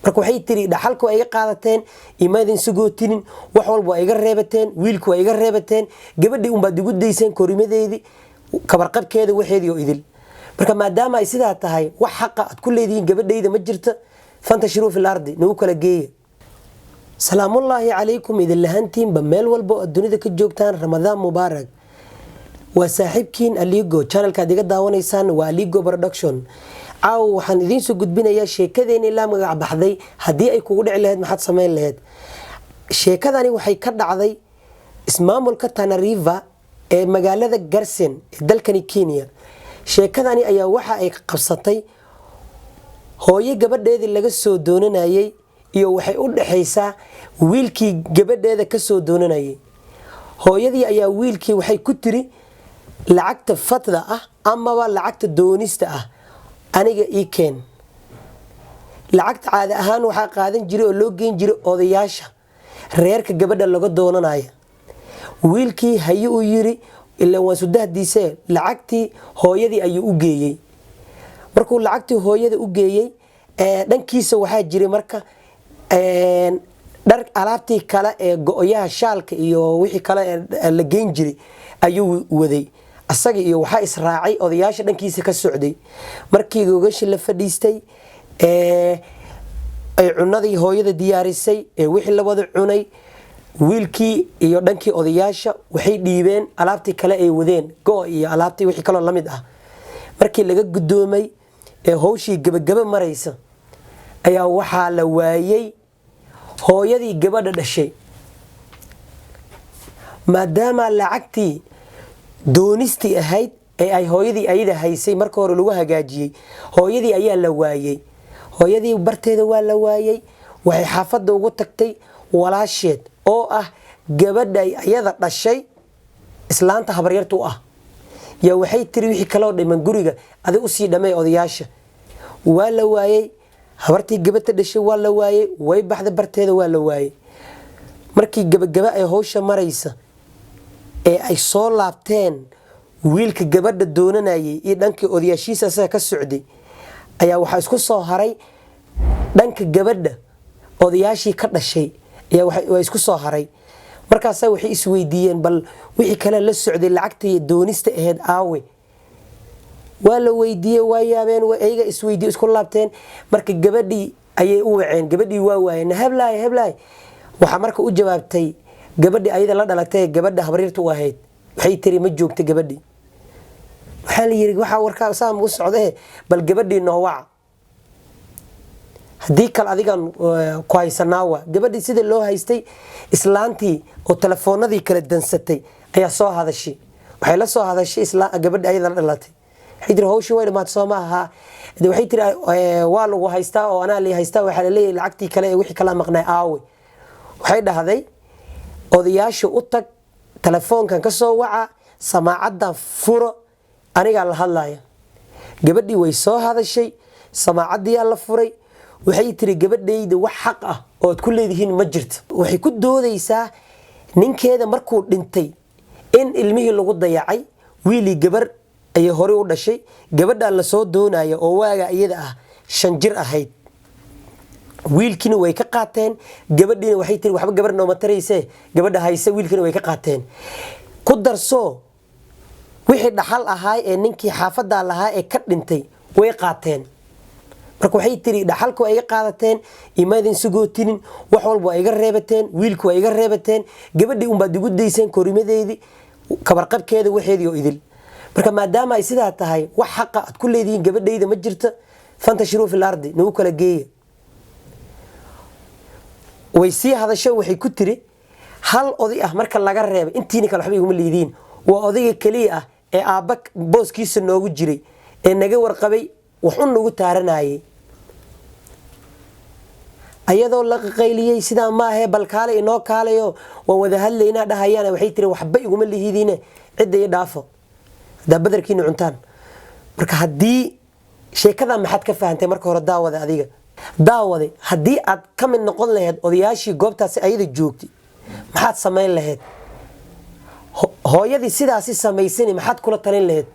marka waxay tiri dhaxalku ay iga qaadateen imaadin sugootinin wax walba ay iga reebateen wiilku ay iga reebateen gabadhii un baad igu dayseen korimadeedii kabarqabkeeda waxeedii oo idil marka maadaama ay sidaa tahay wax xaqa aad ku leedihiin gabadhayda ma jirto fantashiru fil ardi nagu kala geeya salaamullaahi calaykum idin lahantiin ba meel walba oo dunida ka joogtaan ramadaan mubaarak waa saaxiibkiin Aligo channelka adiga daawanaysaan waa Aligo production waxaan idin soo gudbinayaa sheekadeena la magac baxday hadii ay kugu dhici lahayd maxaad sameyn lahayd sheekadani waxay ka dhacday ismaamulka Tana River ee magaalada Garsen ee dalkani Kenya sheekadani ayaa waxa ay qabsatay hooyo gabadheedii laga soo doonanayay iyo waxay u dhaxaysaa wiilkii gabadheeda ka soo doonanayay hooyadii ayaa wiilkii waxay ku tiri lacagta fatda ah ama lacagta doonista ah aniga ii keen lacagta caadi ahaan waxa qaadan jiray oo loo geyn jiray odayaasha reerka gabadha laga doonanayo wiilkii hayo uu yiri ilaa waa sudahdiisee lacagtii hooyadii ayuu u geeyay markuu lacagtii hooyada u geeyay dhankiisa waxa jiray marka dhar alaabtii kale ee go'yaha shaalka iyo wixii kale la geyn jiray ayuu waday asaga iyo waxa israacay odayaasha dhankiisa ka socday markii gogashi la fadhiistay ay cunadii hooyada diyaarisay wixii la wada cunay wiilkii iyo dhankii odayaasha waxay dhiibeen alaabtii kale ay wadeen go iyo alaabtii wixii kale la mid ah markii laga gudoomay howshii gabagaba maraysa ayaa waxa la waayay hooyadii gabadha dhashay maadaama lacagtii doonisti ahayd ee ay hooyadii ayada haysay marka hore lagu hagaajiyay hooyadii ayaa la waayay hooyadii barteeda waa la waayay waxay xaafadda ugu tagtay walaasheed oo ah gabadha ayada dhashay islaanta habaryartu ah yaa waxay tiri wixii kale oo dhiman guriga adiga u sii dhamay odayaasha waa la waayay habartii gabadha dhashay waa la waayay way baxda barteeda waa la waayay markii gabagaba ay howsha maraysa ee ay soo laabteen wiilka gabadha doonanayay iyo dhankii odayaashiisa asaga ka socday ayaa waxa isku soo haray dhanka gabadha odayaashii ka dhashay ayaa waxa isku soo haray markaas waxay is weydiiyeen bal wixii kale la socday lacagtii doonista ahayd aawe waa la weydiiyay waa yaabeen ayaga is weydiyo isku laabteen marka gabadhii ayay u waceen gabadhii waa waayeen heblaay waxa marka u jawaabtay gabadhii ayada la dhalatay gabadha habaryartu u ahayd waxay tiri ma joogto gabadhii waxa la yiri waxa warka saam u socday bal gabadhii noo wac hadii kal adigan ku haysanaawa gabadhii sida loo haystay islaantii oo telefoonadii kala dansatay ayaa soo hadashay waxay la soo hadashay gabadha ayada la dhalatay waxay tiri howshii way dhamaatay Soomaha waxay tiri waa lagu haystaa oo ana li haystaa waxa la leeyahay lacagtii kale ee wixii kala maqnay aawe waxay dhahday odayaasha u tag telefoonkan ka soo waca samaacada furo aniga la hadlaaya gabadhii way soo hadashay samaacadii la furay waxay tiri gabadhayda wax xaq ah oo ku leedihiin ma jirto waxay ku doodaysaa ninkeeda markuu dhintay in ilmihii lagu dayacay wiili gabar ay hore u dhashay gabadha la soo doonaya oo waaga iyada ah 5 jir ahayd wiilkina way ka qaateen gabadhiina waxay tiri waxba gabar nooma tareysay gabadha haysa wiilkina way ka qaateen ku darso wixii dhaxal ahaay ee ninkii xaafadda lahaa ee ka dhintay way qaateen marka waxay tiri dhaxalku ay iga qaadateen imaadin sugootinin wax walba ay iga reebateen wiilku ay iga reebateen gabadhii un baad igu dayseen korimadeedii kabarqabkeeda waxeedii oo idil marka maadaama ay sidaa tahay wax xaqa aad ku leedihiin gabadhayda ma jirto fantashiru fil ardi nagu kala geeya way sii hadasho waxay ku tiri hal oday ah marka laga reebay intiina kale waxba iguma leediin waa odayga kaliya ah ee aabba booskiisa noogu jiray ee naga warqabay wax u nagu taaranayay ayadoo la qayliyay sida ma ahe bal kaale inoo kaaleyo waa wada hadlayna dhahayaan waxay tiri waxba iguma leediin cid ay dhaafo badarkiina cuntaan marka hadii sheekada maxad ka faahantay marka hore daawada adiga daawade hadii aad ka mid noqon lahayd odayaashii goobtaas ayada joogtay maxaad sameyn lahayd hooyadii sidaasi sameysay maxaad kula talin lahayd